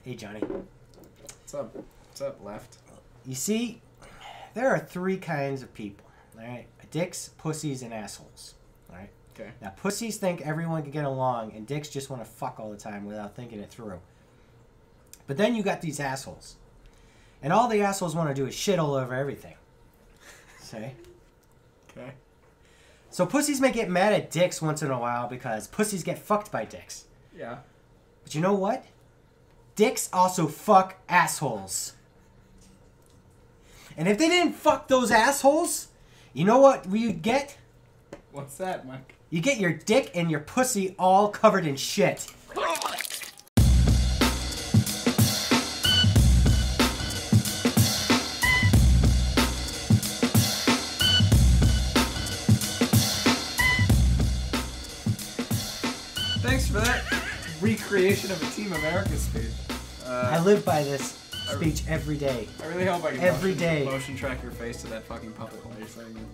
Hey, Johnny. What's up? What's up, Left? You see, there are 3 kinds of people. All right, dicks, pussies, and assholes. All right. Okay. Now, pussies think everyone can get along, and dicks just want to fuck all the time without thinking it through. But then you got these assholes, and all the assholes want to do is shit all over everything. See? Okay. So pussies may get mad at dicks once in a while because pussies get fucked by dicks. Yeah. But you know what? Dicks also fuck assholes. And if they didn't fuck those assholes, you know what you get? What's that, Mike? You get your dick and your pussy all covered in shit. Thanks for that recreation of a Team America speech. I live by this speech every day. I really hope I can Every day. motion track your face to that fucking puppet while you're saying it.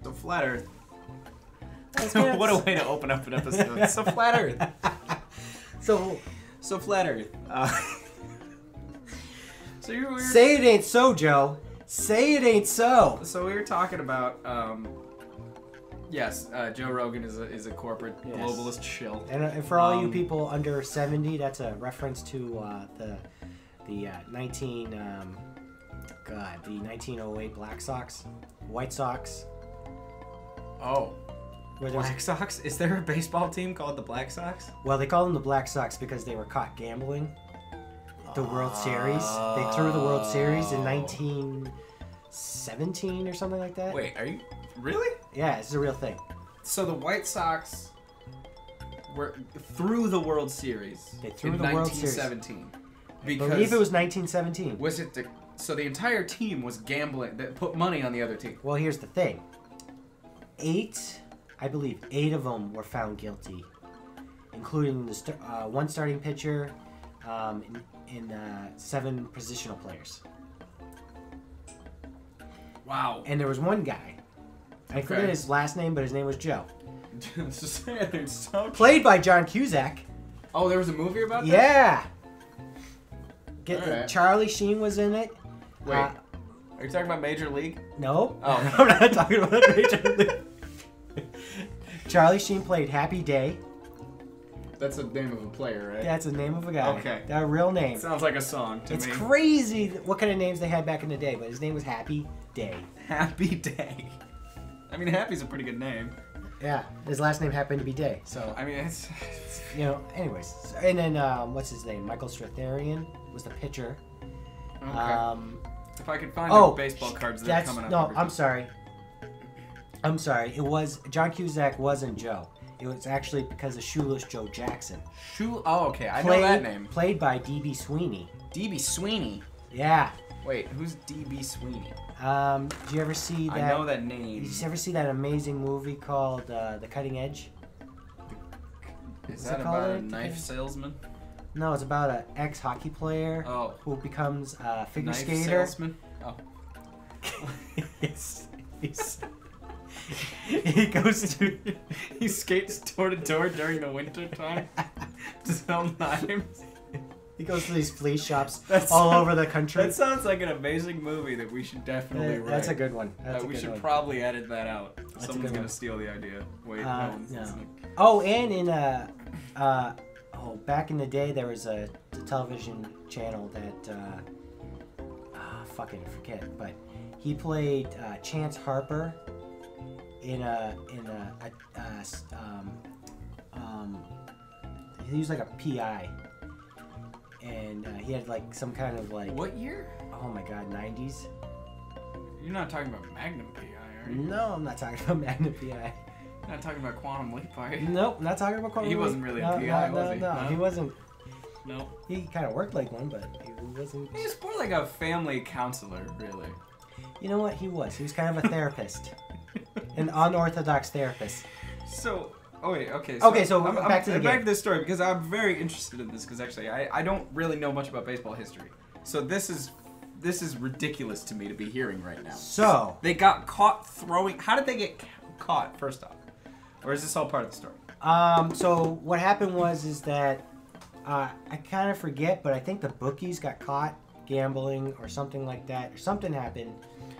So Flat Earth. What a way to open up an episode. So Flat Earth. So Flat Earth. So you were... Say it ain't so, Joe. Say it ain't so. So we were talking about, yes, Joe Rogan is a corporate globalist shill. And for all you people under 70, that's a reference to the 1908 Black Sox, White Sox. Oh. Black Sox? Is there a baseball team called the Black Sox? Well, they call them the Black Sox because they were caught gambling the World Series. They threw the World Series in 1917 or something like that. Wait, are you... Really? Yeah, it's a real thing. So the White Sox were through the World Series They threw the World Series. 1917. I believe it was 1917. Was it so the entire team was gambling, that put money on the other team? Well, here's the thing. 8 of them were found guilty, including the one starting pitcher and 7 positional players. Wow. And there was one guy. I forget his last name, but his name was Joe. It's just it's so Played by John Cusack. Oh, there was a movie about that? Yeah. Alright. Charlie Sheen was in it. Wait, are you talking about Major League? No. Oh. I'm not talking about Major League. Charlie Sheen played Happy Day. That's the name of a player, right? That's the name of a guy. Okay. That real name. Sounds like a song to me. It's crazy what kind of names they had back in the day, but his name was Happy Day. Happy Day. I mean, Happy's a pretty good name. Yeah, his last name happened to be Day. So I mean, it's you know. Anyways, and then what's his name? Michael Stratharian was the pitcher. okay. If I could find the baseball cards that are coming up. No, I'm sorry. It was John Cusack wasn't Joe. It was actually because of Shoeless Joe Jackson. Oh, okay. I know that name. Played by D.B. Sweeney. D.B. Sweeney. Yeah. Wait, who's D.B. Sweeney? Did you ever see that? I know that name. Did you ever see that amazing movie called The Cutting Edge? Is that about a knife salesman? No, it's about an ex-hockey player who becomes a figure knife skater. Salesman? Oh. He skates door to door during the winter time to sell knives. He goes to these flea shops all over the country. That sounds like an amazing movie that we should definitely write. That's a good one. We should probably edit that out. Someone's gonna steal the idea. Wait, no one's listening. Oh, and in back in the day there was a television channel that fucking forget, but he played Chance Harper in he was like a PI. And he had like some kind of like... What year? Oh my god, 90s? You're not talking about Magnum PI, are you? No, I'm not talking about Magnum PI. You're not talking about Quantum Leap, are you? Nope, not talking about Quantum Leap. He wasn't really a PI, was he? No, he wasn't. No. He kind of worked like one, but he wasn't... He was more like a family counselor, really. You know what? He was. He was kind of a therapist. An unorthodox therapist. So... Oh wait, okay. So back to the game. Back to this story because I'm very interested in this because actually I don't really know much about baseball history. So this is ridiculous to me to be hearing right now. So they got caught throwing. How did they get caught? First off, or is this all part of the story? So what happened is that I kind of forget, but I think the bookies got caught gambling or something like that. Or something happened.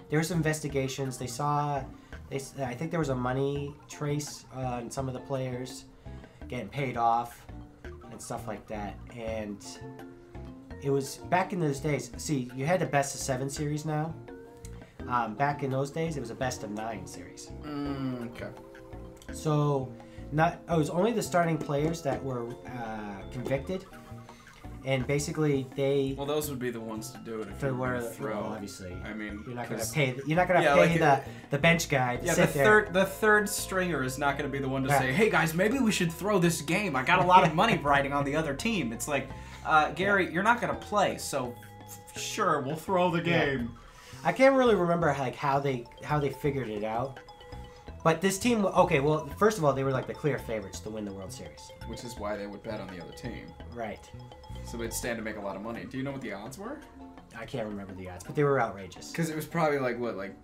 There were some investigations. I think there was a money trace on some of the players getting paid off and stuff like that. And it was back in those days. See, you had the best of 7 series now. Back in those days, it was a best of 9 series. Okay. So, it was only the starting players that were convicted, and basically they. Well, those would be the ones to do it if to you were where to throw. Well, obviously, I mean, you're not going to pay. You're not going to pay the bench guy to sit there. The third stringer is not going to be the one to say, "Hey guys, maybe we should throw this game. I got a lot of money riding on the other team." It's like, Gary, you're not going to play, so sure, we'll throw the game. Yeah. I can't really remember like how they figured it out. But this team, okay, well, first of all, they were like the clear favorites to win the World Series. Which is why they would bet on the other team. Right. So they'd stand to make a lot of money. Do you know what the odds were? I can't remember the odds, but they were outrageous. Because it was probably like, what, like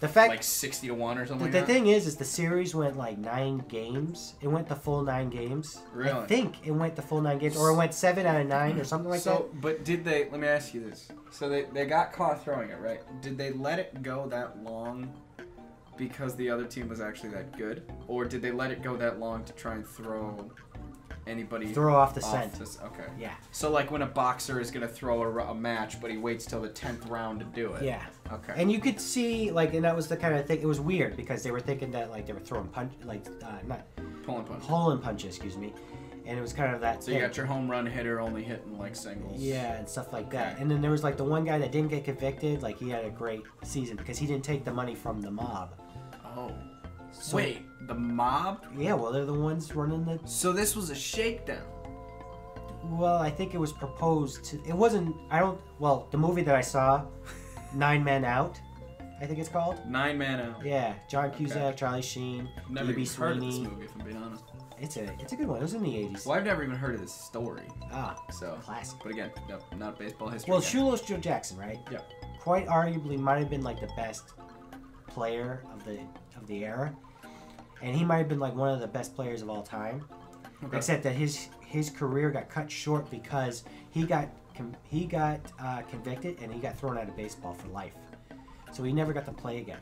the fact, like 60 to 1 or something like that? The thing is the series went like 9 games. It went the full 9 games. Really? I think it went the full 9 games. Or it went 7 out of 9 or something like that. But did they, let me ask you this. So they got caught throwing it, right? Did they let it go that long because the other team was actually that good? Or did they let it go that long to try and throw anybody off the scent? Okay. Yeah. So like when a boxer is going to throw a match, but he waits till the 10th round to do it. Yeah. Okay. And you could see, like, and that was the kind of thing, it was weird because they were thinking that, like, they were throwing pulling punches, excuse me. And it was kind of that So you got your home run hitter only hitting, like, singles. Yeah, and stuff like that. And then there was, like, the one guy that didn't get convicted, like, he had a great season because he didn't take the money from the mob. Oh. So, wait, the mob? Yeah, well, they're the ones running the... So this was a shakedown. Well, I think it was proposed to... It wasn't... Well, the movie that I saw, 9 Men Out, I think it's called. 9 Man Out. Yeah, John Cusack, Charlie Sheen, Never even Sweeney. heard of this movie, if I'm being honest. It's a good one. It was in the 80s. Well, I've never even heard of this story. So classic. But again, no, not baseball history. Well, Shulos Joe Jackson, right? Yeah. Quite arguably might have been like the best player of the era, and he might have been like one of the best players of all time. Okay. Except that his career got cut short because he got convicted and he got thrown out of baseball for life. So he never got to play again.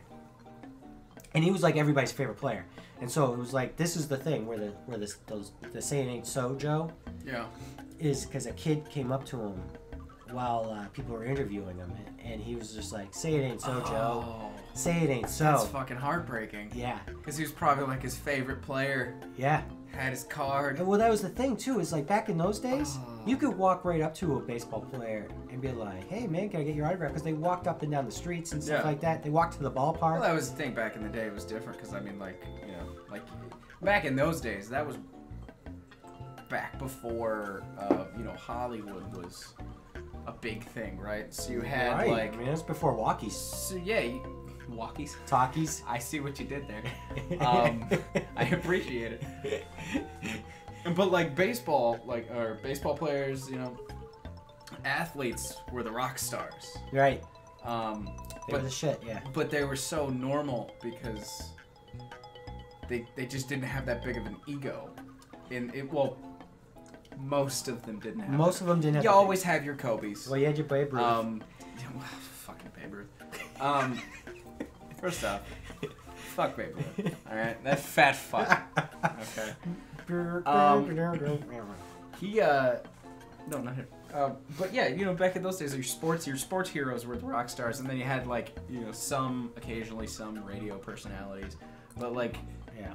And he was like everybody's favorite player. And so it was like, this is the thing where the Say It Ain't So Joe. Yeah. Is because a kid came up to him while people were interviewing him, and he was just like, "Say it ain't so, Joe. Say it ain't so." That's fucking heartbreaking. Yeah. Because he was probably like his favorite player. Yeah. Had his card. Well, that was the thing too. Is like back in those days, you could walk right up to a baseball player and be like, "Hey man, can I get your autograph?" Because they walked up and down the streets and stuff like that. They walked to the ballpark. Well, that was the thing back in the day. It was different because I mean, like, you know, like back in those days, that was back before you know, Hollywood was a big thing, right? So you had like, I mean, it was before walkies. So yeah, walkies, talkies. I see what you did there. I appreciate it. But like baseball, or baseball players, you know, athletes were the rock stars. Right. They were the shit, yeah. But they were so normal because they just didn't have that big of an ego. Well, most of them didn't have. Most of them didn't have. You always have your Kobe's. Well, you had your Babe Ruth. Fucking Babe Ruth. First off, fuck Babe Ruth. All right, that fat fuck. Okay. He no, not him. But yeah, you know, back in those days, your sports heroes were the rock stars, and then you had like, you know, occasionally some radio personalities, but like, yeah,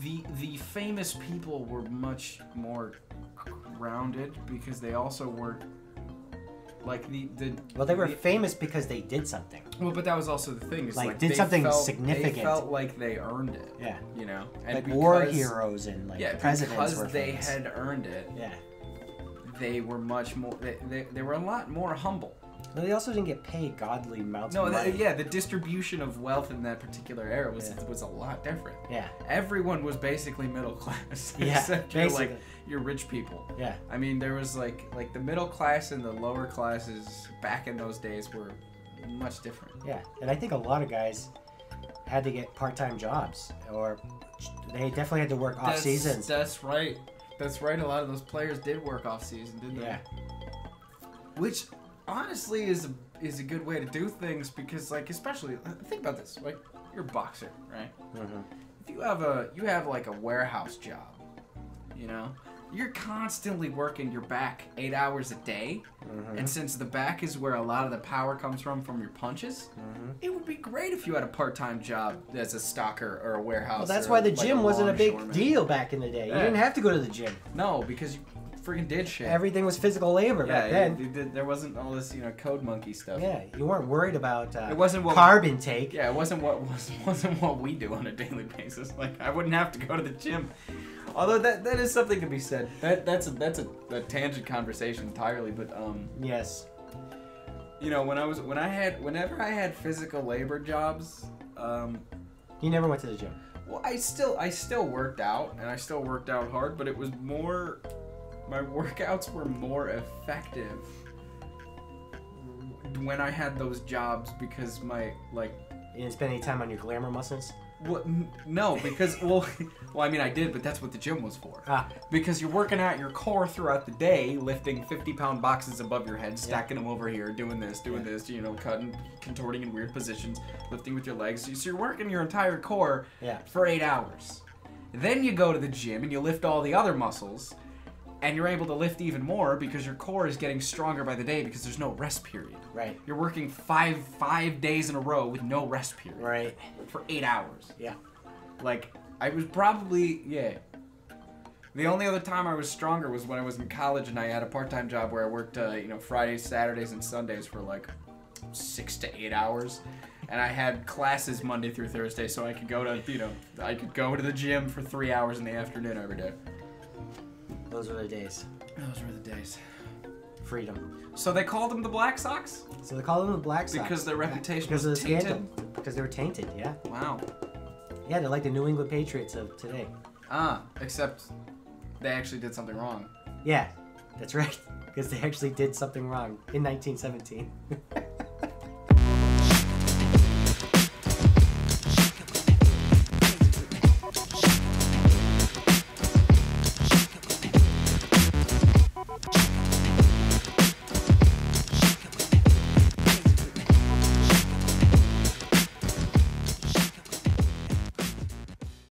the famous people were much more grounded because they also weren't like well, they were famous because they did something. Well, but that was also the thing. Is like did something significant. They felt like they earned it. Yeah. You know, and like war heroes and like presidents because were they famous. had earned it. Yeah. They were much more. They were a lot more humble. But they also didn't get paid godly amounts of money. The distribution of wealth in that particular era was a lot different. Yeah. Everyone was basically middle class. Yeah. Except you're rich people. Yeah. I mean, there was like the middle class and the lower classes back in those days were much different. Yeah, and I think a lot of guys had to get part-time jobs, or they definitely had to work off seasons. That's right. That's right. A lot of those players did work off season, didn't they? Yeah. Which honestly is a good way to do things because, like, especially think about this. Like, you're a boxer, right? Mm-hmm. If you have like a warehouse job, you know, you're constantly working your back 8 hours a day, and since the back is where a lot of the power comes from your punches, it would be great if you had a part-time job as a stocker or a warehouse. Well, that's or why the like gym wasn't a big longshoreman. deal back in the day. You Yeah. didn't have to go to the gym. No, because you freaking did shit. Everything was physical labor back then. There wasn't all this, code monkey stuff. Yeah, you weren't worried about It wasn't what carb intake. Yeah, it wasn't what we do on a daily basis. Like, I wouldn't have to go to the gym. Although that is something to be said. That's a tangent conversation entirely. But Yes. whenever I had physical labor jobs, You never went to the gym. well, I still worked out, and I still worked out hard, but it was more, my workouts were more effective when I had those jobs because my, like... You didn't spend any time on your glamour muscles? Well, no, because, well, I mean, I did, but that's what the gym was for. Because you're working out your core throughout the day, lifting 50-pound boxes above your head, stacking them over here, doing this, cutting, contorting in weird positions, lifting with your legs. So you're working your entire core for 8 hours. Then you go to the gym and you lift all the other muscles, and you're able to lift even more because your core is getting stronger by the day because there's no rest period. Right. You're working five days in a row with no rest period. Right. For 8 hours. Yeah. Like, I was probably, The only other time I was stronger was when I was in college and I had a part-time job where I worked, Fridays, Saturdays, and Sundays for like 6 to 8 hours. And I had classes Monday through Thursday, so I could go to the gym for 3 hours in the afternoon every day. Those were the days. Those were the days. Freedom. So they called them the Black Sox? So they called them the Black Sox. Because their reputation because was of the tainted? scandal. Because they were tainted, yeah. Wow. Yeah, they're like the New England Patriots of today. Except they actually did something wrong. Yeah, that's right. Because they actually did something wrong in 1917.